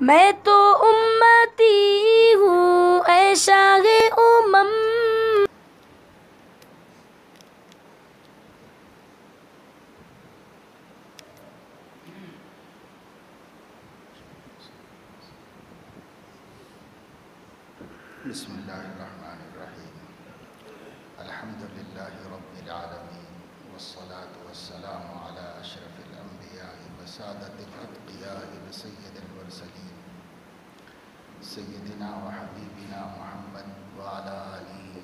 میں تو امتی ہوں اے شاہ امم. بسم اللہ الرحمن الرحیم. الحمد للہ رب العالمین والصلاة والسلام علی اشرف الانبیاء وسادۃ الاتقیاء وسید المرسلین سیدنا وحبیبنا محمد وعلی آلہ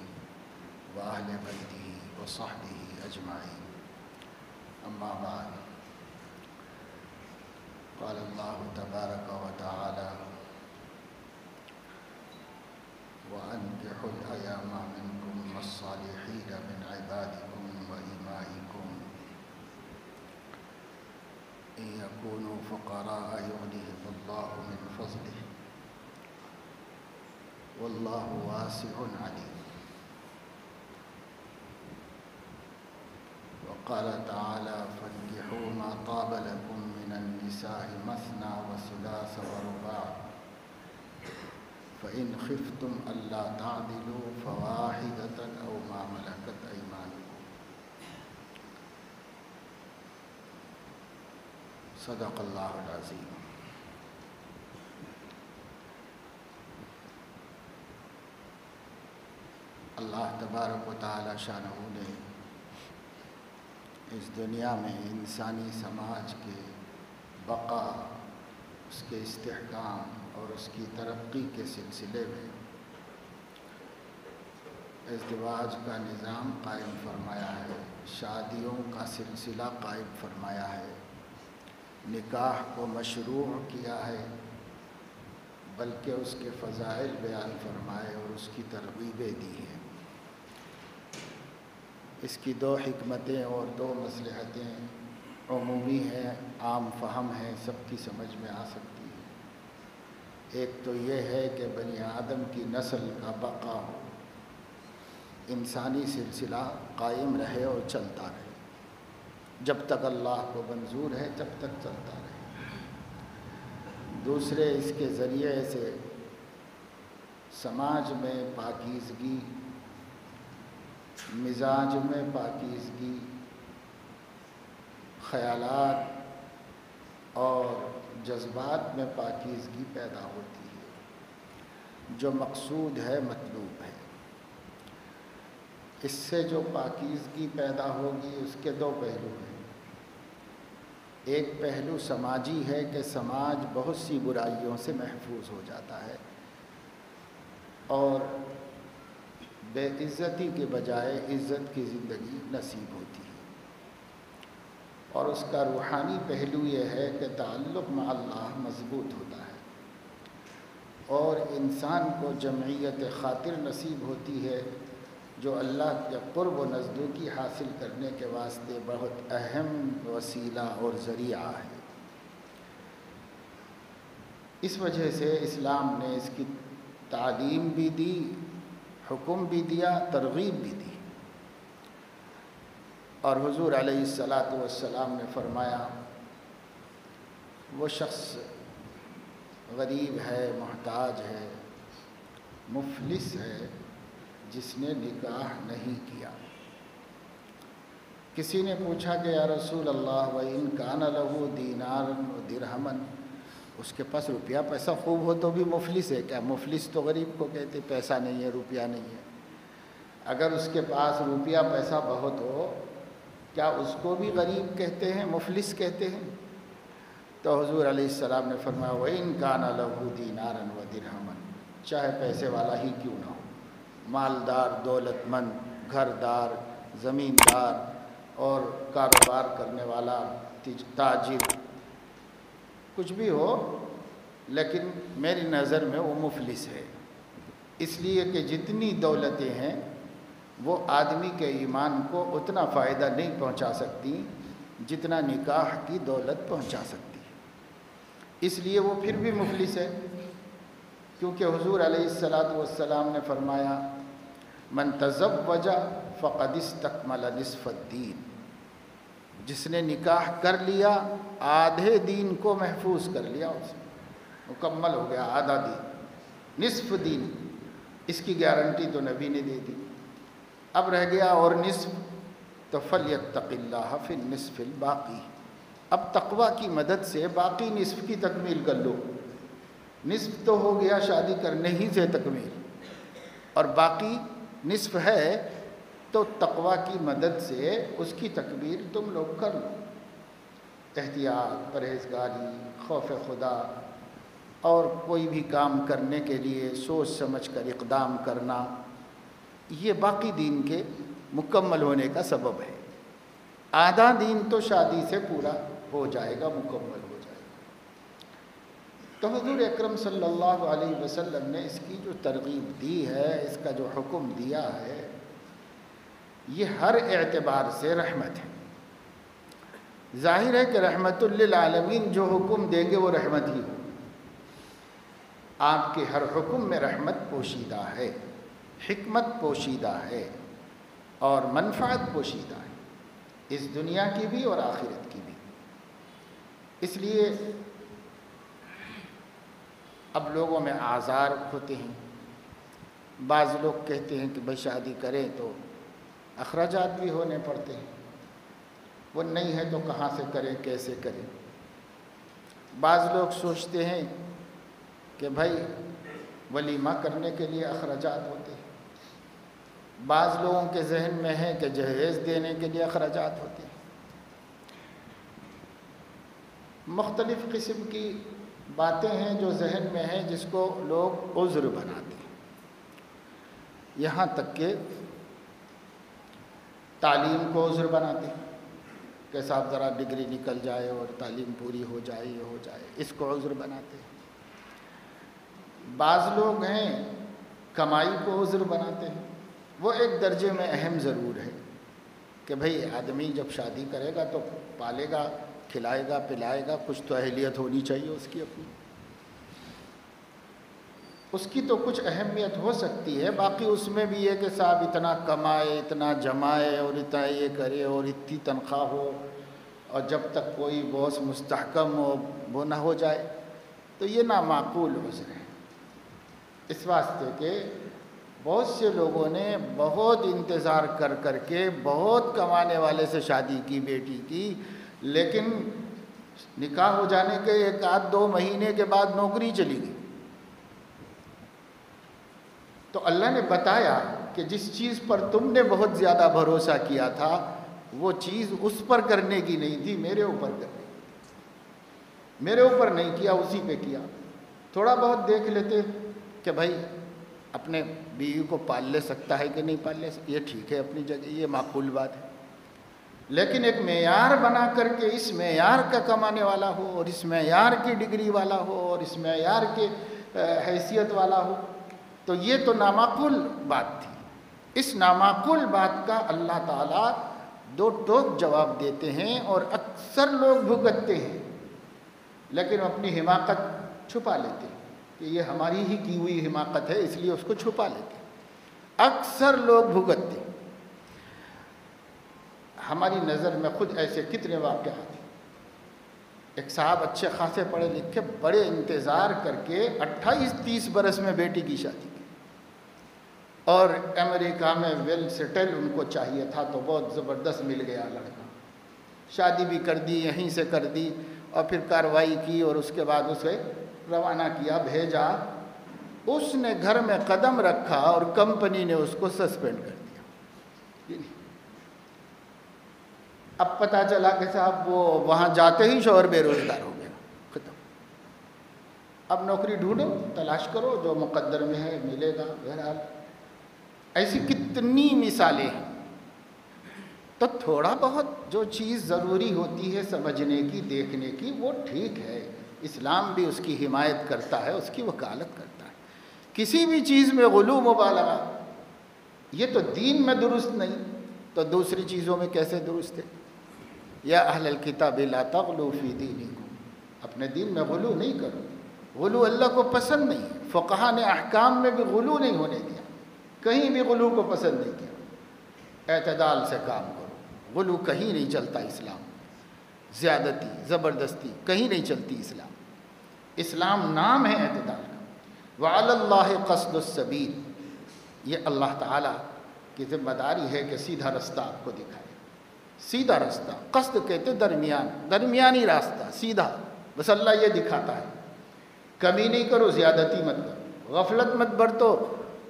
واہل بیتہ وصحبہ اجمعین. اما بعد، قال اللہ تبارک و تعالی: وَأَنكِحُوا الْأَيَامَ مِنكُمْ وَالصَّالِحِينَ مِنْ عِبَادِكُمْ وَإِمَائِكُمْ إِنْ يَكُونُوا فُقَرَاءَ يُغْنِهِمُ اللَّهُ مِنْ فَضْلِهِ وَاللَّهُ وَاسِعٌ عَلِيمٌ. وقال تعالى: فانكحوا ما طاب لكم من النساء مثنى وثلاث ورباع فإن خفتم ألا تعدلوا فواحدة أو ما ملكت أيمانكم. صدق اللہ العظیم. اللہ تبارک و تعالی شانہ نے اس دنیا میں انسانی سماج کے بقا، اس کے استحکام اور اس کی ترقی کے سلسلے میں ازدواج کا نظام قائم فرمایا ہے، شادیوں کا سلسلہ قائم فرمایا ہے، نکاح کو مشروع کیا ہے، بلکہ اس کے فضائل بیان فرمائے اور اس کی ترغیبیں دی ہیں. اس کی دو حکمتیں اور دو مصلحتیں عمومی ہیں، عام فہم ہیں، سب کی سمجھ میں آ سکتی ہیں. ایک تو یہ ہے کہ بنی آدم کی نسل کا بقا ہو، انسانی سلسلہ قائم رہے اور چلتا رہے، جب تک اللہ کو منظور ہے جب تک چلتا رہے. دوسرے، اس کے ذریعے سے سماج میں پاکیزگی، مزاج میں پاکیزگی، خیالات اور جذبات میں پاکیزگی پیدا ہوتی ہے، جو مقصود ہے، مطلوب ہے. اس سے جو پاکیزگی پیدا ہوگی اس کے دو پہلو ہیں. ایک پہلو سماجی ہے کہ سماج بہت سی برائیوں سے محفوظ ہو جاتا ہے اور بے عزتی کے بجائے عزت کی زندگی نصیب ہوتی ہے. اور اس کا روحانی پہلو یہ ہے کہ تعلق مع اللہ مضبوط ہوتا ہے اور انسان کو جمعیت خاطر نصیب ہوتی ہے، جو اللہ کے قرب و نزدیکی حاصل کرنے کے واسطے بہت اہم وسیلہ اور ذریعہ ہے. اس وجہ سے اسلام نے اس کی تعلیم بھی دی، حکم بھی دیا، ترغیب بھی دی. اور حضور علیہ الصلاۃ نے فرمایا: وہ شخص غریب ہے، محتاج ہے، مفلس ہے، جس نے نکاح نہیں کیا. کسی نے پوچھا کہ یا رسول اللہ وَإِن كَانَ لَهُ دِينَارٌ وَدِرْهَمٌ، اس کے پاس روپیہ پیسہ خوب ہو تو بھی مفلس ہے کیا؟ مفلس تو غریب کو کہتے، پیسہ نہیں ہے، روپیہ نہیں ہے. اگر اس کے پاس روپیہ پیسہ بہت ہو، کیا اس کو بھی غریب کہتے ہیں، مفلس کہتے ہیں؟ تو حضور علیہ السلام نے فرمایا: وَإِن كَانَ لَهُ دِينَارٌ وَدِرْهَمٌ، چاہے پیسے والا ہی کیوں نہ ہو، مالدار، دولت مند، گھردار، زمیندار اور کاروبار کرنے والا، تاجر، کچھ بھی ہو، لیکن میری نظر میں وہ مفلس ہے. اس لیے کہ جتنی دولتیں ہیں وہ آدمی کے ایمان کو اتنا فائدہ نہیں پہنچا سکتی جتنا نکاح کی دولت پہنچا سکتی ہے. اس لیے وہ پھر بھی مفلس ہے، کیونکہ حضور علیہ السلام نے فرمایا: من تزوج فقد استکمل نصف الدین، جس نے نکاح کر لیا آدھے دین کو محفوظ کر لیا اس نے. مکمل ہو گیا آدھا دین، نصف دین، اس کی گارنٹی تو نبی نے دے دی۔ اب رہ گیا اور نصف، تو فَلْيَتَّقِ اللَّهَ فِي النِّصْفِ الْبَاقِي، اب تقوی کی مدد سے باقی نصف کی تکمیل کر لو۔ نصف تو ہو گیا شادی کرنے ہی سے تکمیل، اور باقی نصف ہے تو تقوی کی مدد سے اس کی تکمیل تم لوگ کر لو۔ احتیاط، پرہیزگاری، خوف خدا، اور کوئی بھی کام کرنے کے لیے سوچ سمجھ کر اقدام کرنا، یہ باقی دین کے مکمل ہونے کا سبب ہے۔ آدھا دین تو شادی سے پورا ہو جائے گا، مکمل ہو جائے گا۔ تو حضور اکرم صلی اللہ علیہ وسلم نے اس کی جو ترغیب دی ہے، اس کا جو حکم دیا ہے، یہ ہر اعتبار سے رحمت ہے۔ ظاہر ہے کہ رحمت للعالمین جو حکم دیں گے وہ رحمت ہی ہو۔ آپ کے ہر حکم میں رحمت پوشیدہ ہے، حکمت پوشیدہ ہے، اور منفعت پوشیدہ ہے، اس دنیا کی بھی اور آخرت کی بھی۔ اس لیے اب لوگوں میں آزار ہوتے ہیں، بعض لوگ کہتے ہیں کہ بھائی شادی کریں تو اخراجات بھی ہونے پڑتے ہیں، وہ نہیں ہے تو کہاں سے کریں، کیسے کریں۔ بعض لوگ سوچتے ہیں کہ بھائی ولیمہ کرنے کے لیے اخراجات ہوتے ہیں، بعض لوگوں کے ذہن میں ہے کہ جہیز دینے کے لیے اخراجات ہوتے ہیں۔ مختلف قسم کی باتیں ہیں جو ذہن میں ہیں، جس کو لوگ عذر بناتے ہیں۔ یہاں تک کہ تعلیم کو عذر بناتے ہیں کہ صاحب ذرا ڈگری نکل جائے اور تعلیم پوری ہو جائے، یہ ہو جائے، اس کو عذر بناتے ہیں۔ بعض لوگ ہیں کمائی کو عذر بناتے ہیں، وہ ایک درجے میں اہم ضرور ہے کہ بھئی آدمی جب شادی کرے گا تو پالے گا، کھلائے گا، پلائے گا، کچھ تو اہلیت ہونی چاہیے اس کی اپنی، اس کی تو کچھ اہمیت ہو سکتی ہے۔ باقی اس میں بھی یہ کہ صاحب اتنا کمائے، اتنا جمائے، اور اتنا یہ کرے، اور اتنی تنخواہ ہو، اور جب تک کوئی باس مستحکم ہو وہ نہ ہو جائے، تو یہ نامعقول عذر ہے۔ اس واسطے کہ بہت سے لوگوں نے بہت انتظار کر کر کے بہت کمانے والے سے شادی کی، بیٹی کی، لیکن نکاح ہو جانے کے ایک آدھ دو مہینے کے بعد نوکری چلی گئی۔ تو اللہ نے بتایا کہ جس چیز پر تم نے بہت زیادہ بھروسہ کیا تھا، وہ چیز اس پر کرنے کی نہیں تھی، میرے اوپر کرنے کی، میرے اوپر نہیں کیا، اسی پہ کیا۔ تھوڑا بہت دیکھ لیتے کہ بھائی اپنے بیوی کو پال لے سکتا ہے کہ نہیں پال لے سکتا، یہ ٹھیک ہے اپنی جگہ، یہ معقول بات ہے، لیکن ایک معیار بنا کر کے اس معیار کا کمانے والا ہو، اور اس معیار کی ڈگری والا ہو، اور اس معیار کے حیثیت والا ہو، تو یہ تو نامعقول بات تھی۔ اس نامعقول بات کا اللہ تعالیٰ دو ٹوک جواب دیتے ہیں، اور اکثر لوگ بھگتتے ہیں، لیکن اپنی حماقت چھپا لیتے ہیں کہ یہ ہماری ہی کی ہوئی حماقت ہے، اس لیے اس کو چھپا لیتے ہیں۔ اکثر لوگ بھگتتے ہیں۔ ہماری نظر میں خود ایسے کتنے واقعات ہیں۔ ایک صاحب اچھے خاصے پڑھے لکھے، بڑے انتظار کر کے 28-30 برس میں بیٹی کی شادی کی، اور امریکہ میں ویل سیٹل ان کو چاہیے تھا، تو بہت زبردست مل گیا لڑکا، شادی بھی کر دی، یہیں سے کر دی، اور پھر کارروائی کی، اور اس کے بعد اسے روانہ کیا، بھیجا۔ اس نے گھر میں قدم رکھا اور کمپنی نے اس کو سسپینڈ کر دیا۔ اب پتہ چلا کہ صاحب وہ وہاں جاتے ہی شوہر بے روزگار ہو گیا، ختم۔ اب نوکری ڈھونڈو، تلاش کرو، جو مقدر میں ہے ملے گا۔ بہرحال ایسی کتنی مثالیں ہیں۔ تو تھوڑا بہت جو چیز ضروری ہوتی ہے سمجھنے کی، دیکھنے کی، وہ ٹھیک ہے، اسلام بھی اس کی حمایت کرتا ہے، اس کی وکالت کرتا ہے۔ کسی بھی چیز میں غلو مبالغہ، یہ تو دین میں درست نہیں، تو دوسری چیزوں میں کیسے درست ہے؟ یا اہل الکتاب لا تغلو فی دینکم، اپنے دین میں غلو نہیں کرو۔ غلو اللہ کو پسند نہیں ہے۔ فقہا نے احکام میں بھی غلو نہیں ہونے دیا، کہیں بھی غلو کو پسند نہیں کیا۔ اعتدال سے کام کرو، غلو کہیں نہیں چلتا اسلام، زیادتی، زبردستی کہیں نہیں چلتی اسلام۔ اسلام نام ہے اعتدال کا۔ وعلی اللہ قصد السبیل، یہ اللہ تعالیٰ کی ذمہ داری ہے کہ سیدھا رستہ آپ کو دکھائے۔ سیدھا رستہ، قصد کہتے درمیانی راستہ، سیدھا، بس اللہ یہ دکھاتا ہے۔ کمی نہیں کرو، زیادتی مت کرو، غفلت مت برتو،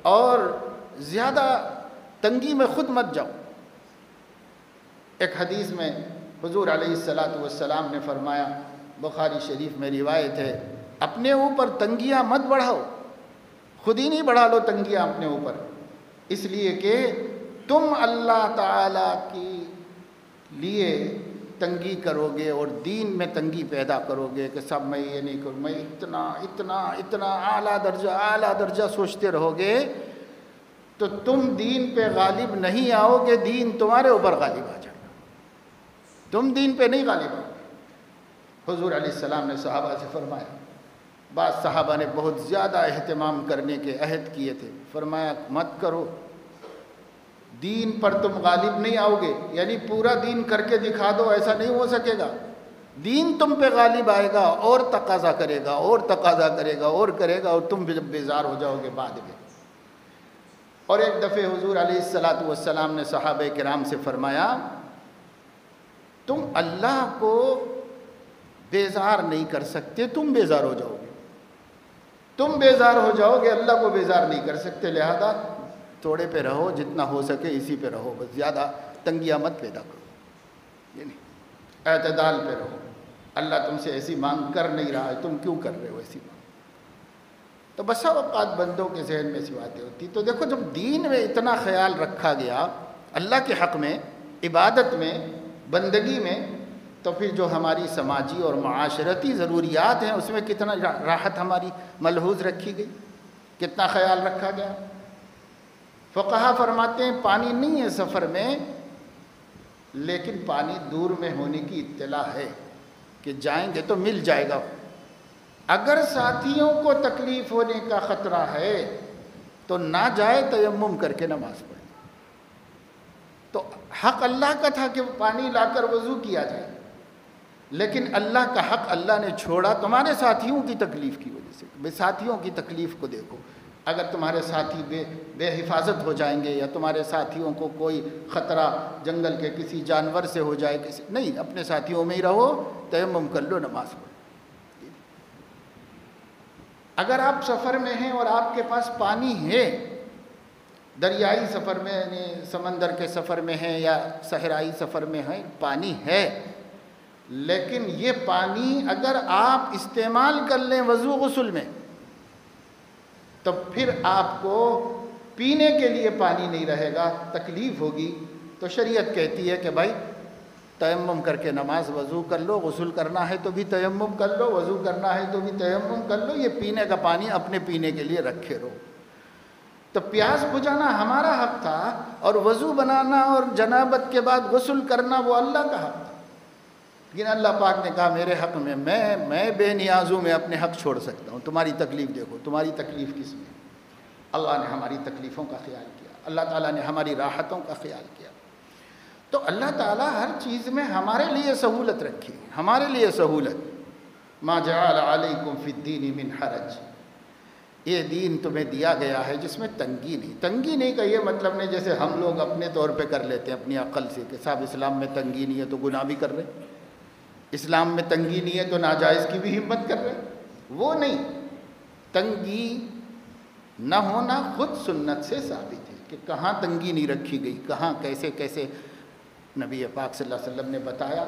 اور زیادہ تنگی میں خود مت جاؤ۔ ایک حدیث میں حضور علیہ السلام نے فرمایا، بخاری شریف میں روایت ہے، اپنے اوپر تنگیاں مت بڑھاؤ، خود ہی نہیں بڑھا لو تنگیاں اپنے اوپر، اس لیے کہ تم اللہ تعالیٰ کے لیے تنگی کرو گے اور دین میں تنگی پیدا کرو گے کہ سب میں یہ نہیں کروں، میں اتنا اعلیٰ درجہ سوچتے رہو گے تو تم دین پہ غالب نہیں آؤ گے، دین تمہارے اوپر غالب آ جائے گا، تم دین پہ نہیں غالب آؤ گے۔ حضور علیہ السلام نے صحابہ سے فرمایا، بعض صحابہ نے بہت زیادہ اہتمام کرنے کے عہد کیے تھے، فرمایا مت کرو، دین پر تم غالب نہیں آؤ گے، یعنی پورا دین کر کے دکھا دو، ایسا نہیں ہو سکے گا، دین تم پہ غالب آئے گا اور تقاضا کرے گا اور تقاضا کرے گا اور کرے گا، اور تم جب بیزار ہو جاؤ گے بعد میں۔ اور ایک دفعہ حضور علیہ السلام نے صحابہ کرام سے فرمایا، تم اللہ کو بیزار نہیں کر سکتے، تم بیزار ہو جاؤ گے، تم بیزار ہو جاؤ گے، اللہ کو بیزار نہیں کر سکتے، لہذا تھوڑے پہ رہو، جتنا ہو سکے اسی پہ رہو، بس زیادہ تنگیاں مت پیدا کرو، یعنی اعتدال پہ رہو۔ اللہ تم سے ایسی مانگ کر نہیں رہا ہے، تم کیوں کر رہے ہو ایسی مانگ؟ تو بسا اوقات بندوں کے ذہن میں ایسی باتیں ہوتی۔ تو دیکھو، جب دین میں اتنا خیال رکھا گیا اللہ کے حق میں، عبادت میں، بندگی میں، تو پھر جو ہماری سماجی اور معاشرتی ضروریات ہیں اس میں کتنا راحت ہماری ملحوظ رکھی گئی، کتنا خیال رکھا گیا۔ فقہا فرماتے ہیں پانی نہیں ہے سفر میں، لیکن پانی دور میں ہونے کی اطلاع ہے کہ جائیں گے تو مل جائے گا۔ اگر ساتھیوں کو تکلیف ہونے کا خطرہ ہے تو نہ جائے، تیمم کر کے نماز پڑھے۔ تو حق اللہ کا تھا کہ پانی لا کر وضو کیا جائے، لیکن اللہ کا حق اللہ نے چھوڑا تمہارے ساتھیوں کی تکلیف کی وجہ سے۔ بے ساتھیوں کی تکلیف کو دیکھو، اگر تمہارے ساتھی بے حفاظت ہو جائیں گے، یا تمہارے ساتھیوں کو کوئی خطرہ جنگل کے کسی جانور سے ہو جائے، نہیں، اپنے ساتھیوں میں ہی رہو، تیمم کر لو، نماز پڑھو۔ اگر آپ سفر میں ہیں اور آپ کے پاس پانی ہے، دریائی سفر میں، یعنی سمندر کے سفر میں ہیں یا صحرائی سفر میں ہیں، پانی ہے، لیکن یہ پانی اگر آپ استعمال کر لیں وضو غسل میں، تو پھر آپ کو پینے کے لیے پانی نہیں رہے گا، تکلیف ہوگی۔ تو شریعت کہتی ہے کہ بھائی تیمم کر کے نماز، وضو کر لو، غسل کرنا ہے تو بھی تیمم کر لو، وضو کرنا ہے تو بھی تیمم کر لو، یہ پینے کا پانی اپنے پینے کے لیے رکھے رہو۔ تو پیاس بجھانا ہمارا حق تھا، اور وضو بنانا اور جنابت کے بعد غسل کرنا وہ اللہ کا حق تھا، لیکن اللہ پاک نے کہا میرے حق میں میں بے نیازوں میں اپنے حق چھوڑ سکتا ہوں، تمہاری تکلیف دیکھو، تمہاری تکلیف کس میں؟ اللہ نے ہماری تکلیفوں کا خیال کیا، اللہ تعالیٰ نے ہماری راحتوں کا خیال کیا۔ تو اللہ تعالیٰ ہر چیز میں ہمارے لیے سہولت رکھی، ہمارے لیے سہولت۔ ما جعل علیکم فی الدین من حرج، یہ دین تمہیں دیا گیا ہے جس میں تنگی نہیں۔ تنگی نہیں کا یہ مطلب نہیں جیسے ہم لوگ اپنے طور پہ کر لیتے ہیں اپنی عقل سے کہ صاحب اسلام میں تنگی نہیں ہے تو گناہ بھی کر رہے، اسلام میں تنگی نہیں ہے تو ناجائز کی بھی ہمت کر رہے، وہ نہیں۔ تنگی نہ ہونا خود سنت سے ثابت ہے کہ کہاں تنگی نہیں رکھی گئی، کہاں کیسے کیسے نبی پاک صلی اللہ علیہ وسلم نے بتایا،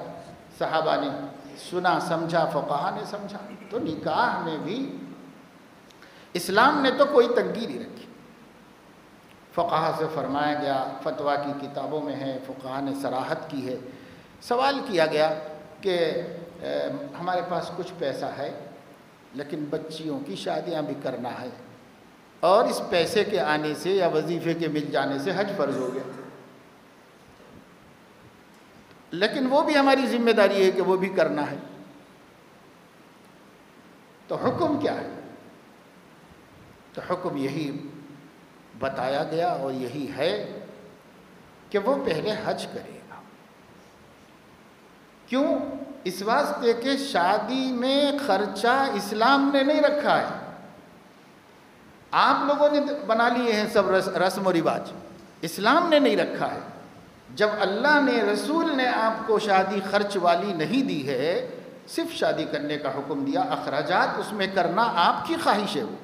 صحابہ نے سنا سمجھا، فقہا نے سمجھا۔ تو نکاح میں بھی اسلام نے تو کوئی تنگی نہیں رکھی، فقہا سے فرمایا گیا، فتویٰ کی کتابوں میں ہے، فقہا نے صراحت کی ہے۔ سوال کیا گیا کہ ہمارے پاس کچھ پیسہ ہے لیکن بچیوں کی شادیاں بھی کرنا ہے، اور اس پیسے کے آنے سے یا وظیفے کے مل جانے سے حج فرض ہو گیا، لیکن وہ بھی ہماری ذمہ داری ہے کہ وہ بھی کرنا ہے، تو حکم کیا ہے؟ تو حکم یہی بتایا گیا اور یہی ہے کہ وہ پہلے حج کرے گا۔ کیوں؟ اس واسطے کہ شادی میں خرچہ اسلام نے نہیں رکھا ہے، آپ لوگوں نے بنا لیے ہیں سب رسم و رواج، اسلام نے نہیں رکھا ہے۔ جب اللہ نے رسول نے آپ کو شادی خرچ والی نہیں دی ہے، صرف شادی کرنے کا حکم دیا، اخراجات اس میں کرنا آپ کی خواہش ہے، وہ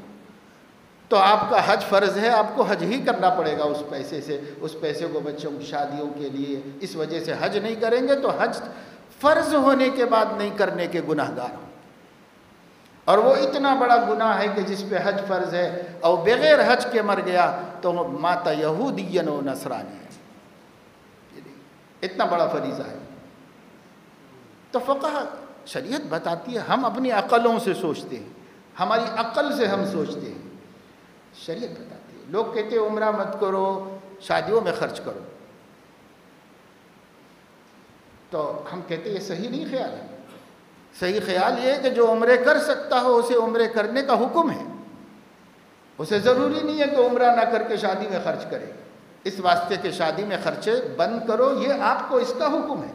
تو آپ کا حج فرض ہے، آپ کو حج ہی کرنا پڑے گا اس پیسے سے، اس پیسے کو بچوں کی شادیوں کے لیے، اس وجہ سے حج نہیں کریں گے تو حج فرض ہونے کے بعد نہیں کرنے کے گناہ گار ہوں، اور وہ اتنا بڑا گناہ ہے کہ جس پہ حج فرض ہے اور بغیر حج کے مر گیا تو ماتا یہودین و نصرانی ہے، اتنا بڑا فریضہ ہے۔ تو فقہ شریعت بتاتی ہے، ہم اپنی عقلوں سے سوچتے ہیں، ہماری عقل سے ہم سوچتے ہیں، شریعت بتاتی ہے۔ لوگ کہتے ہیں عمرہ مت کرو، شادیوں میں خرچ کرو، تو ہم کہتے ہیں یہ صحیح نہیں خیال ہے۔ صحیح خیال یہ ہے کہ جو عمرے کر سکتا ہو اسے عمرے کرنے کا حکم ہے، اسے ضروری نہیں ہے کہ عمرہ نہ کر کے شادی میں خرچ کرے، اس واسطے کہ شادی میں خرچے بند کرو، یہ آپ کو اس کا حکم ہے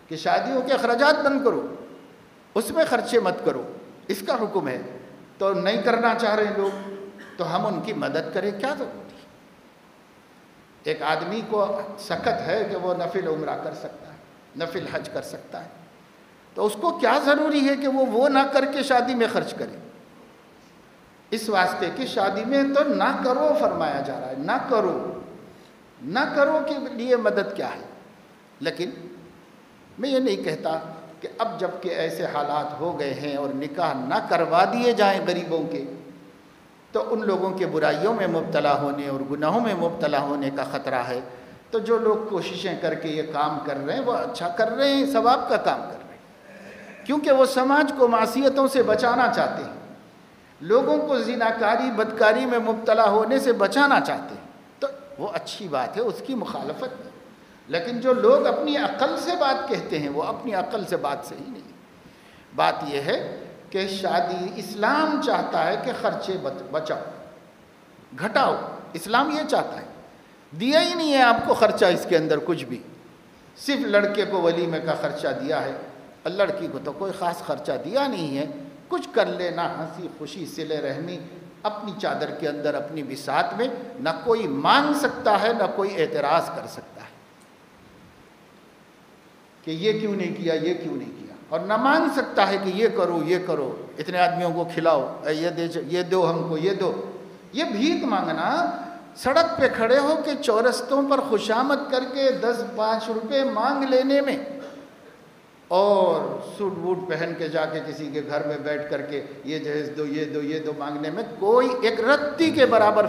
کہ شادیوں کے اخراجات بند کرو، اس میں خرچے مت کرو، اس کا حکم ہے۔ تو نہیں کرنا چاہ رہے لوگ تو ہم ان کی مدد کریں، کیا ضروری ہے؟ ایک آدمی کو سخت ہے کہ وہ نفل عمرہ کر سکتا ہے، نفل حج کر سکتا ہے، تو اس کو کیا ضروری ہے کہ وہ نہ کر کے شادی میں خرچ کرے؟ اس واسطے کہ شادی میں تو نہ کرو فرمایا جا رہا ہے، نہ کرو، نہ کرو کے لیے مدد کیا ہے؟ لیکن میں یہ نہیں کہتا کہ اب جب کہ ایسے حالات ہو گئے ہیں اور نکاح نہ کروا دیے جائیں غریبوں کے، تو ان لوگوں کے برائیوں میں مبتلا ہونے اور گناہوں میں مبتلا ہونے کا خطرہ ہے۔ تو جو لوگ کوششیں کر کے یہ کام کر رہے ہیں وہ اچھا کر رہے ہیں، ثواب کا کام کر رہے ہیں، کیونکہ وہ سماج کو معصیتوں سے بچانا چاہتے ہیں، لوگوں کو زناکاری بدکاری میں مبتلا ہونے سے بچانا چاہتے ہیں، تو وہ اچھی بات ہے، اس کی مخالفت نہیں۔ لیکن جو لوگ اپنی عقل سے بات کہتے ہیں وہ اپنی عقل سے بات صحیح نہیں ہے۔ بات یہ ہے کہ شادی اسلام چاہتا ہے کہ خرچے بچاؤ، گھٹاؤ، اسلام یہ چاہتا ہے۔ دیا ہی نہیں ہے آپ کو خرچہ اس کے اندر کچھ بھی، صرف لڑکے کو ولیمے کا خرچہ دیا ہے، اور لڑکی کو تو کوئی خاص خرچہ دیا نہیں ہے، کچھ کر لینا، ہنسی خوشی صلہ رحمی اپنی چادر کے اندر اپنی بساط میں، نہ کوئی مانگ سکتا ہے نہ کوئی اعتراض کر سکتا ہے کہ یہ کیوں نہیں کیا، یہ کیوں نہیں کیا، اور نہ مانگ سکتا ہے کہ یہ کرو یہ کرو، اتنے آدمیوں کو کھلاؤ، یہ دو ہم کو، یہ دو۔ یہ بھیک مانگنا، سڑک پہ کھڑے ہو کے چورستوں پر خوشامد کر کے 10-5 روپے مانگ لینے میں، اور سوٹ بوٹ پہن کے جا کے کسی کے گھر میں بیٹھ کر کے یہ جہیز دو یہ دو یہ دو مانگنے میں کوئی ایک رتی کے برابر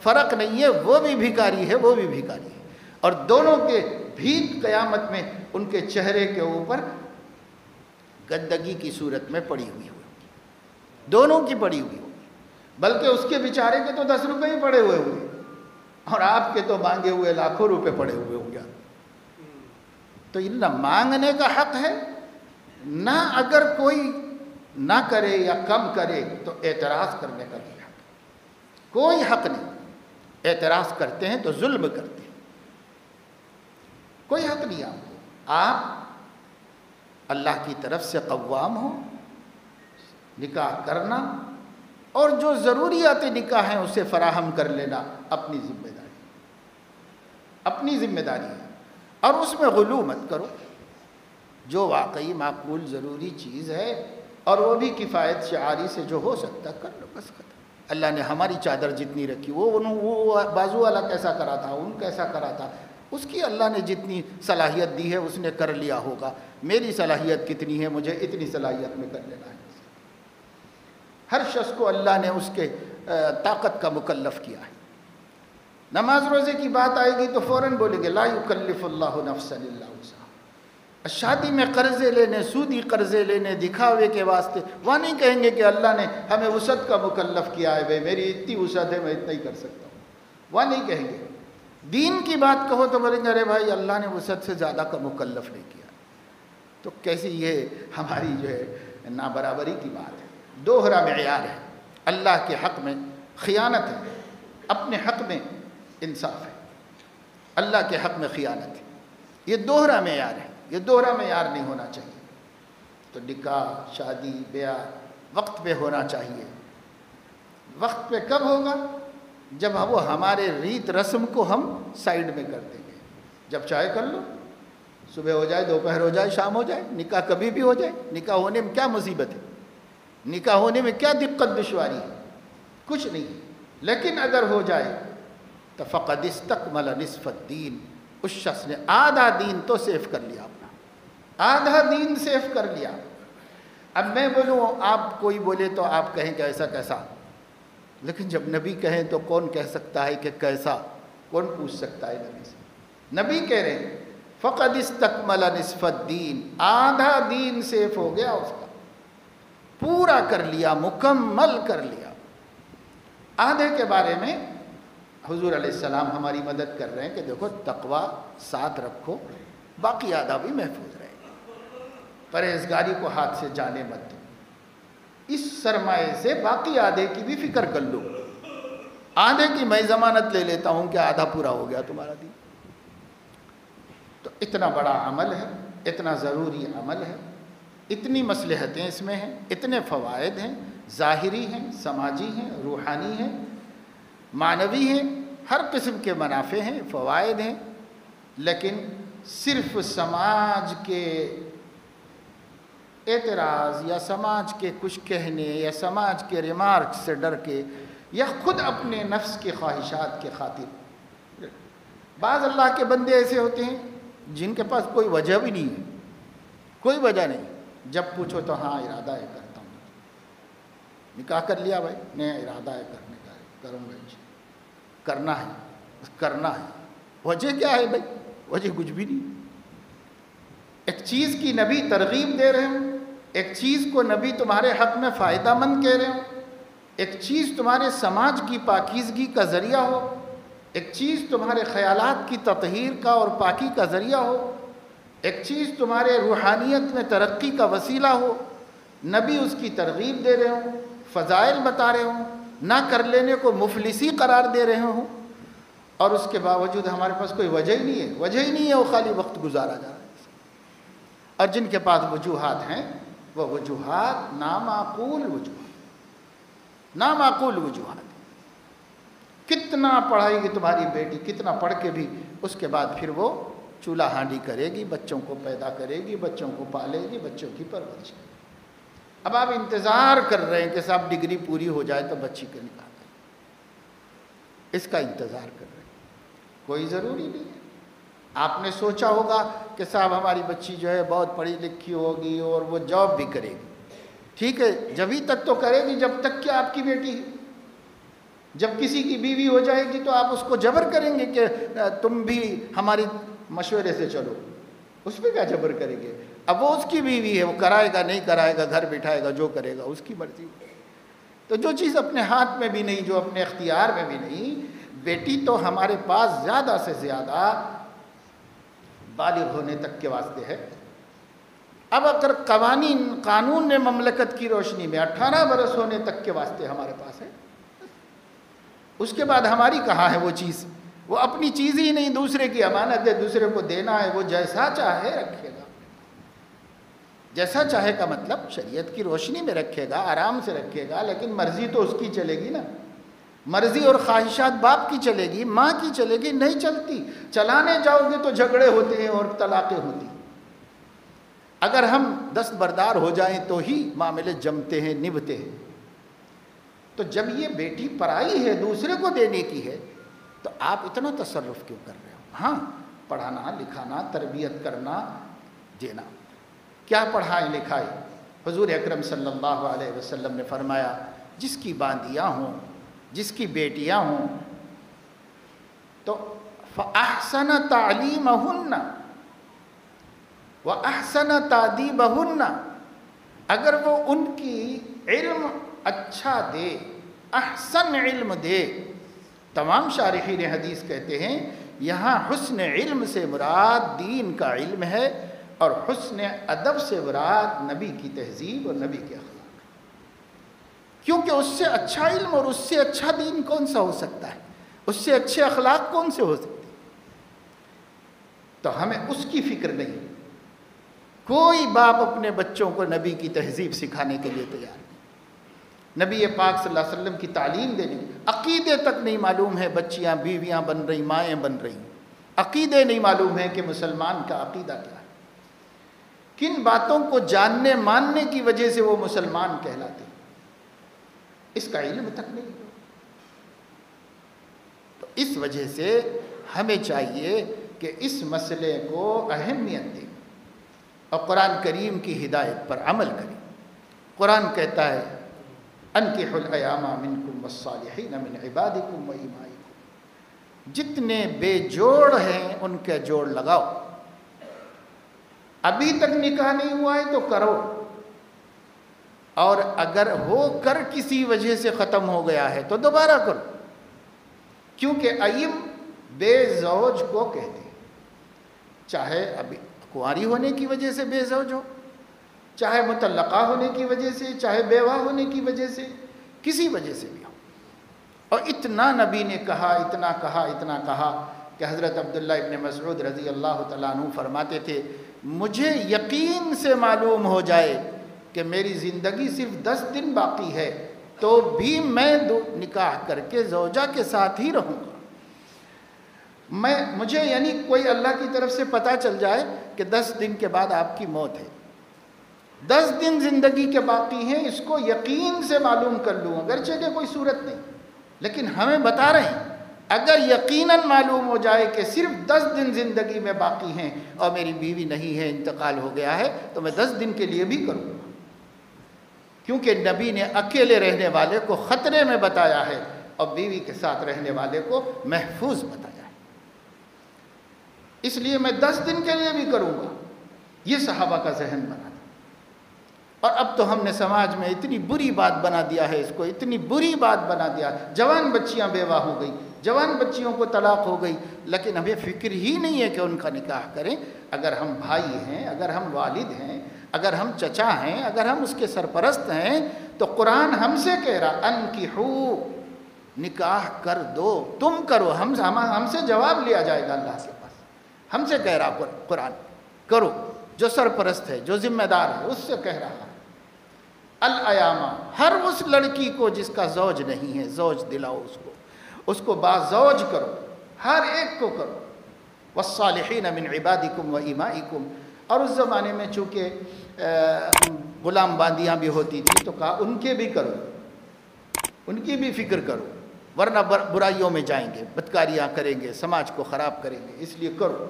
فرق نہیں ہے۔ وہ بھی بھیکاری ہے، وہ بھی بھیکاری ہے، اور دونوں کے بھیک قیامت میں ان کے چہرے کے اوپر گندگی کی صورت میں پڑی ہوئی ہوگی، دونوں کی پڑی ہوئی ہوگی، بلکہ اس کے بیچارے کے تو 10 روپے ہی پڑے ہوئے ہوئے، اور آپ کے تو مانگے ہوئے لاکھوں روپے پڑے ہوئے ہوں گے۔ تو نہ مانگنے کا حق ہے، نہ اگر کوئی نہ کرے یا کم کرے تو اعتراض کرنے کا بھی حق، کوئی حق نہیں۔ اعتراض کرتے ہیں تو ظلم کرتے ہیں، کوئی حق نہیں آپ کو۔ آپ اللہ کی طرف سے قوام ہو، نکاح کرنا اور جو ضروریات نکاح ہیں اسے فراہم کر لینا اپنی ذمہ داری، اپنی ذمہ داری ہے، اور اس میں غلو مت کرو۔ جو واقعی معقول ضروری چیز ہے اور وہ بھی کفایت شعاری سے جو ہو سکتا کر لو، بس ختم۔ اللہ نے ہماری چادر جتنی رکھی، وہ بازو والا کیسا کرا تھا، ان کیسا کرا تھا، اس کی اللہ نے جتنی صلاحیت دی ہے اس نے کر لیا ہوگا۔ میری صلاحیت کتنی ہے، مجھے اتنی صلاحیت میں کر لینا ہے۔ ہر شخص کو اللہ نے اس کے طاقت کا مکلف کیا ہے۔ نماز روزے کی بات آئے گی تو فوراً بولیں گے لا یکلف اللہ نفسا الا وسعہا۔ شادی میں قرضے لینے، سودی قرضے لینے، دکھاوے کے واسطے، وہاں نہیں کہیں گے کہ اللہ نے ہمیں وسعت کا مکلف کیا ہے، بھائی میری اتنی وسعت ہے میں اتنا ہی کر سکتا ہوں، وہاں نہیں کہیں گے۔ دین کی بات کہو تو بولیں گے ارے بھائی اللہ نے وسعت سے زیادہ کا مکلف نہیں کیا۔ تو کیسی یہ ہماری جو ہے نابرابری کی بات ہے، دوہرا معیار ہے۔ اللہ کے حق میں خیانت ہے، اپنے حق میں انصاف ہے، اللہ کے حق میں خیانت ہے۔ یہ دوہرا معیار ہے، یہ دوہرا معیار نہیں ہونا چاہیے۔ تو نکاح، شادی، بیاہ وقت پہ ہونا چاہیے۔ وقت پہ کب ہوگا؟ جب وہ ہمارے ریت رسم کو ہم سائیڈ میں کر دیں گے۔ جب چاہے کر لو، صبح ہو جائے، دوپہر ہو جائے، شام ہو جائے، نکاح کبھی بھی ہو جائے۔ نکاح ہونے میں کیا مصیبت ہے؟ نکاح ہونے میں کیا دقت دشواری ہے؟ کچھ نہیں۔ لیکن اگر ہو جائے تو فقد استکمل نصف الدین، اس شخص نے آدھا دین تو سیف کر لیا اپنا، آدھا دین سیف کر لیا۔ اب میں بولوں، آپ کوئی بولے تو آپ کہیں کہ ایسا کیسا، لیکن جب نبی کہیں تو کون کہہ سکتا ہے کہ کیسا؟ کون پوچھ سکتا ہے نبی سے؟ نبی کہہ رہے ہیں فقد استکمل نصف الدین، آدھا دین سیف ہو گیا، اس کا پورا کر لیا، مکمل کر لیا۔ آدھے کے بارے میں حضور علیہ السلام ہماری مدد کر رہے ہیں کہ دیکھو تقوی ساتھ رکھو، باقی آدھا بھی محفوظ رہے گا، پرہیزگاری کو ہاتھ سے جانے مت دو، اس سرمایے سے باقی آدھے کی بھی فکر کر لو۔ آدھے کی میں ضمانت لے لیتا ہوں کہ آدھا پورا ہو گیا تمہارا دین۔ تو اتنا بڑا عمل ہے، اتنا ضروری عمل ہے، اتنی مصلحتیں اس میں ہیں، اتنے فوائد ہیں، ظاہری ہیں، سماجی ہیں، روحانی ہیں، معنوی ہیں، ہر قسم کے منافع ہیں، فوائد ہیں، لیکن صرف سماج کے اعتراض یا سماج کے کچھ کہنے یا سماج کے ریمارک سے ڈر کے یا خود اپنے نفس کے خواہشات کے خاطر، بعض اللہ کے بندے ایسے ہوتے ہیں جن کے پاس کوئی وجہ بھی نہیں ہے، کوئی وجہ نہیں، جب پوچھو تو ہاں ارادہ ہے کرتا ہوں، نکاح کر لیا بھائی، نہیں ارادہ ہے کرنے کا، کروں گا جی، کرنا ہے، کرنا ہے، وجہ کیا ہے بھائی؟ وجہ کچھ بھی نہیں۔ ایک چیز کی نبی ترغیب دے رہے ہوں، ایک چیز کو نبی تمہارے حق میں فائدہ مند کہہ رہے ہوں، ایک چیز تمہارے سماج کی پاکیزگی کا ذریعہ ہو، ایک چیز تمہارے خیالات کی تطہیر کا اور پاکی کا ذریعہ ہو، ایک چیز تمہارے روحانیت میں ترقی کا وسیلہ ہو، نبی اس کی ترغیب دے رہے ہوں، فضائل بتا رہے ہوں، نہ کر لینے کو مفلسی قرار دے رہے ہوں، اور اس کے باوجود ہمارے پاس کوئی وجہ ہی نہیں ہے، وجہ ہی نہیں ہے، وہ خالی وقت گزارا جا رہا ہے۔ اور جن کے پاس وجوہات ہیں وہ وجوہات نامعقول وجوہات، نامعقول وجوہات۔ کتنا پڑھائے گی تمہاری بیٹی، کتنا پڑھ کے بھی اس کے بعد پھر وہ چولہا ہانڈی کرے گی، بچوں کو پیدا کرے گی، بچوں کو پالے گی، بچوں کی پرورش کرے گی۔ اب آپ انتظار کر رہے ہیں کہ صاحب ڈگری پوری ہو جائے تو بچی کو نکال دیں، اس کا انتظار کر رہے ہیں، کوئی ضروری نہیں ہے۔ آپ نے سوچا ہوگا کہ صاحب ہماری بچی جو ہے بہت پڑھی لکھی ہوگی اور وہ جاب بھی کرے گی، ٹھیک ہے، جبھی تک تو کرے گی جب تک کہ آپ کی بیٹی ہے۔ جب کسی کی بیوی ہو جائے گی تو آپ اس کو جبر کریں گے کہ تم بھی ہماری مشورے سے چلو، اس پہ کیا جبر کریں گے؟ اب وہ اس کی بیوی ہے، وہ کرائے گا نہیں کرائے گا، گھر بٹھائے گا، جو کرے گا اس کی مرضی۔ تو جو چیز اپنے ہاتھ میں بھی نہیں، جو اپنے اختیار میں بھی نہیں، بیٹی تو ہمارے پاس زیادہ سے زیادہ بالغ ہونے تک کے واسطے ہے۔ اب اگر قانون نے مملکت کی روشنی میں 18 برس ہونے تک کے واسطے ہمارے پاس ہے، اس کے بعد ہماری کہاں ہے وہ چیز؟ وہ اپنی چیز ہی نہیں، دوسرے کی امانت ہے، دوسرے کو دینا ہے، وہ جیسا چاہے رکھے گا، جیسا چاہے کا مطلب شریعت کی روشنی میں رکھے گا، آرام سے رکھے گا، لیکن مرضی تو اس کی چلے گی نا، مرضی اور خواہشات باپ کی چلے گی، ماں کی چلے گی، نہیں چلتی۔ چلانے جاؤ گے تو جھگڑے ہوتے ہیں اور طلاقیں ہوتی ہیں۔ اگر ہم دستبردار ہو جائیں تو ہی معاملے جمتے ہیں، نبھتے ہیں۔ تو جب یہ بیٹی پرائی ہے، دوسرے کو دینے کی ہے، تو آپ اتنا تصرف کیوں کر رہے ہو؟ ہاں، پڑھانا لکھانا، تربیت کرنا، دینا۔ کیا پڑھائیں لکھائیں؟ حضور اکرم صلی اللہ علیہ وسلم نے فرمایا، جس کی باندیاں ہوں، جس کی بیٹیاں ہوں، تو فَأَحْسَنَ تَعْلِيمَهُنَّ وَأَحْسَنَ تَعْدِيبَهُنَّ، اگر وہ ان کی علم اچھا دے، احسن علم دے۔ تمام شارحین حدیث کہتے ہیں یہاں حسن علم سے مراد دین کا علم ہے، اور حسن ادب سے مراد نبی کی تہذیب اور نبی کے اخلاق، کیونکہ اس سے اچھا علم اور اس سے اچھا دین کون سا ہو سکتا ہے؟ اس سے اچھے اخلاق کون سے ہو سکتے ہیں؟ تو ہمیں اس کی فکر نہیں، کوئی باپ اپنے بچوں کو نبی کی تہذیب سکھانے کے لیے تیار نہیں، نبی پاک صلی اللہ علیہ وسلم کی تعلیم دینے، عقیدے تک نہیں معلوم ہے، بچیاں بیویاں بن رہی، مائیں بن رہی، عقیدے نہیں معلوم ہے کہ مسلمان کا عقیدہ کیا ہے، کن باتوں کو جاننے ماننے کی وجہ سے وہ مسلمان کہلاتے ہیں، اس کا علم تک نہیں۔ تو اس وجہ سے ہمیں چاہیے کہ اس مسئلے کو اہمیت دیں اور قرآن کریم کی ہدایت پر عمل کریں۔ قرآن کہتا ہے انکحوا الایام منکم والصالحین من عبادکم و امائکم، جتنے بے جوڑ ہیں ان کے جوڑ لگاؤ، ابھی تک نکاح نہیں ہوا ہے تو کرو، اور اگر ہو کر کسی وجہ سے ختم ہو گیا ہے تو دوبارہ کرو، کیونکہ ایب بے زوج کو کہتے ہیں، چاہے ابھی کنواری ہونے کی وجہ سے بے زوج ہو، چاہے مطلقہ ہونے کی وجہ سے، چاہے بیوہ ہونے کی وجہ سے، کسی وجہ سے بھی ہو۔ اور اتنا نبی نے کہا، اتنا کہا کہ حضرت عبداللہ ابن مسعود رضی اللہ تعالیٰ عنہ فرماتے تھے، مجھے یقین سے معلوم ہو جائے کہ میری زندگی صرف 10 دن باقی ہے تو بھی میں نکاح کر کے زوجہ کے ساتھ ہی رہوں گا۔ مجھے یعنی کوئی اللہ کی طرف سے پتہ چل جائے کہ 10 دن کے بعد آپ کی موت ہے، 10 دن زندگی کے باقی ہیں، اس کو یقین سے معلوم کر لوں، اگرچہ کہ کوئی صورت نہیں، لیکن ہمیں بتا رہے ہیں اگر یقیناً معلوم ہو جائے کہ صرف 10 دن زندگی میں باقی ہیں اور میری بیوی نہیں ہے، انتقال ہو گیا ہے، تو میں 10 دن کے لیے بھی کروں گا، کیونکہ نبی نے اکیلے رہنے والے کو خطرے میں بتایا ہے اور بیوی کے ساتھ رہنے والے کو محفوظ بتایا ہے، اس لیے میں 10 دن کے لیے بھی کروں گا۔ یہ صحابہ کا ذہن بنا تھا، اور اب تو ہم نے سماج میں اتنی بری بات بنا دیا ہے، اس کو اتنی بری بات بنا دیا، جوان بچیاں بیوہ ہو گئی، جوان بچیوں کو طلاق ہو گئی، لیکن ہمیں فکر ہی نہیں ہے کہ ان کا نکاح کریں۔ اگر ہم بھائی ہیں، اگر ہم والد ہیں، اگر ہم چچا ہیں، اگر ہم اس کے سرپرست ہیں، تو قرآن ہم سے کہہ رہا انکحوا، نکاح کر دو، تم کرو، ہم سے جواب لیا جائے گا اللہ کے پاس، ہم سے کہہ رہا قرآن کرو، جو سرپرست ہے، جو ذمہ دار ہے، اس سے کہہ رہا۔ الایامہ، ہر اس لڑکی کو جس کا زوج نہیں ہے زوج دلاؤ، اس کو بازوج کرو، ہر ایک کو کرو۔ والصالحین من عبادکم و امائکم، اور اس زمانے میں چونکہ غلام باندیاں بھی ہوتی تھی تو کہا ان کے بھی کرو، ان کی بھی فکر کرو، ورنہ برائیوں میں جائیں گے، بدکاریاں کریں گے، سماج کو خراب کریں گے، اس لیے کرو۔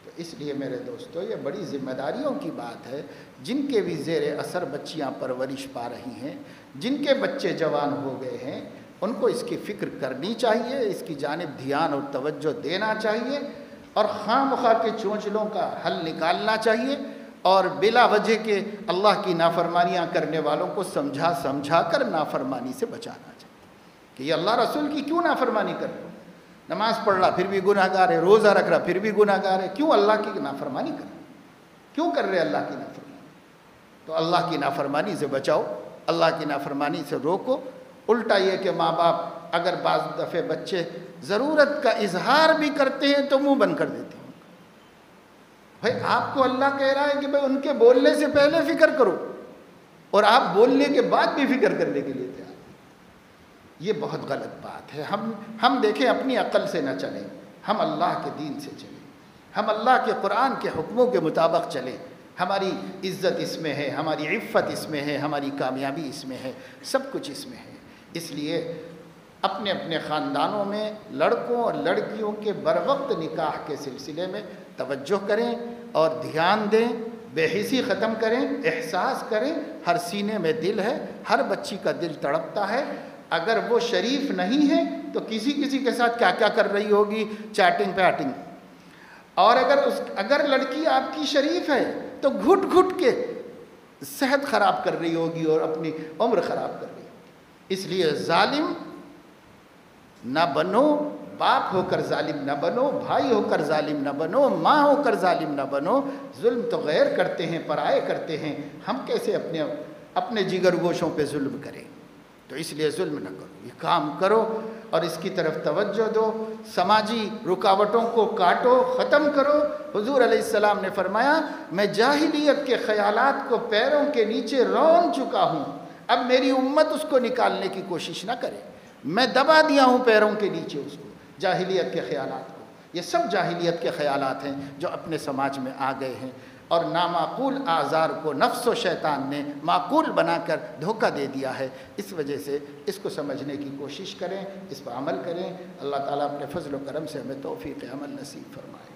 تو اس لیے میرے دوستو یہ بڑی ذمہ داریوں کی بات ہے، جن کے بھی زیر اثر بچیاں پرورش پا رہی ہیں، جن کے بچے جوان ہو گئے ہیں، ان کو اس کی فکر کرنی چاہیے، اس کی جانب دھیان اور توجہ دینا چاہیے، اور خواہ مخواہ کے چونچلوں کا حل نکالنا چاہیے، اور بلا وجہ کے اللہ کی نافرمانیاں کرنے والوں کو سمجھا کر نافرمانی سے بچانا چاہیے کہ یہ اللہ رسول کی کیوں نافرمانی کر رہے ہو، نماز پڑھ رہا پھر بھی گناہ گار ہے، روزہ رکھ رہا پھر بھی گناہ گار ہے، کیوں اللہ کی نافرمانی کر رہے، کیوں کر رہے اللہ کی نافرمانی؟ تو اللہ کی نافرمانی سے بچاؤ، اللہ کی نافرمانی سے روکو۔ الٹا یہ کہ ماں باپ اگر بعض دفعے بچے ضرورت کا اظہار بھی کرتے ہیں تو منہ بند کر دیتے ہیں، بھائی آپ کو اللہ کہہ رہا ہے کہ بھائی ان کے بولنے سے پہلے فکر کرو، اور آپ بولنے کے بعد بھی فکر کرنے کے لیے تیار۔ یہ بہت غلط بات ہے۔ ہم دیکھیں اپنی عقل سے نہ چلیں، ہم اللہ کے دین سے چلیں، ہم اللہ کے قرآن کے حکموں کے مطابق چلیں۔ ہماری عزت اس میں ہے، ہماری عفت اس میں ہے، ہماری کامیابی اس میں ہے، سب کچھ اس میں ہے۔ اس لیے اپنے اپنے خاندانوں میں لڑکوں اور لڑکیوں کے بروقت نکاح کے سلسلے میں توجہ کریں اور دھیان دیں، بے حسی ختم کریں، احساس کریں، ہر سینے میں دل ہے، ہر بچی کا دل تڑپتا ہے۔ اگر وہ شریف نہیں ہے تو کسی کے ساتھ کیا کیا کر رہی ہوگی، چیٹنگ پیٹنگ، اور اگر لڑکی آپ کی شریف ہے تو گھٹ گھٹ کے صحت خراب کر رہی ہوگی اور اپنی عمر خراب کر رہی ہوگی۔ اس لیے ظالم نہ بنو، باپ ہو کر ظالم نہ بنو، بھائی ہو کر ظالم نہ بنو، ماں ہو کر ظالم نہ بنو۔ ظلم تو غیر کرتے ہیں، پرائے کرتے ہیں، ہم کیسے اپنے جگر گوشوں پہ ظلم کریں؟ تو اس لیے ظلم نہ کرو، یہ کام کرو اور اس کی طرف توجہ دو، سماجی رکاوٹوں کو کاٹو، ختم کرو۔ حضور علیہ السلام نے فرمایا میں جاہلیت کے خیالات کو پیروں کے نیچے رون چکا ہوں، اب میری امت اس کو نکالنے کی کوشش نہ کرے، میں دبا دیا ہوں پیروں کے نیچے اس کو، جاہلیت کے خیالات کو۔ یہ سب جاہلیت کے خیالات ہیں جو اپنے سماج میں آ گئے ہیں، اور نامعقول اعذار کو نفس و شیطان نے معقول بنا کر دھوکہ دے دیا ہے۔ اس وجہ سے اس کو سمجھنے کی کوشش کریں، اس پر عمل کریں۔ اللہ تعالیٰ اپنے فضل و کرم سے ہمیں توفیق عمل نصیب فرمائے۔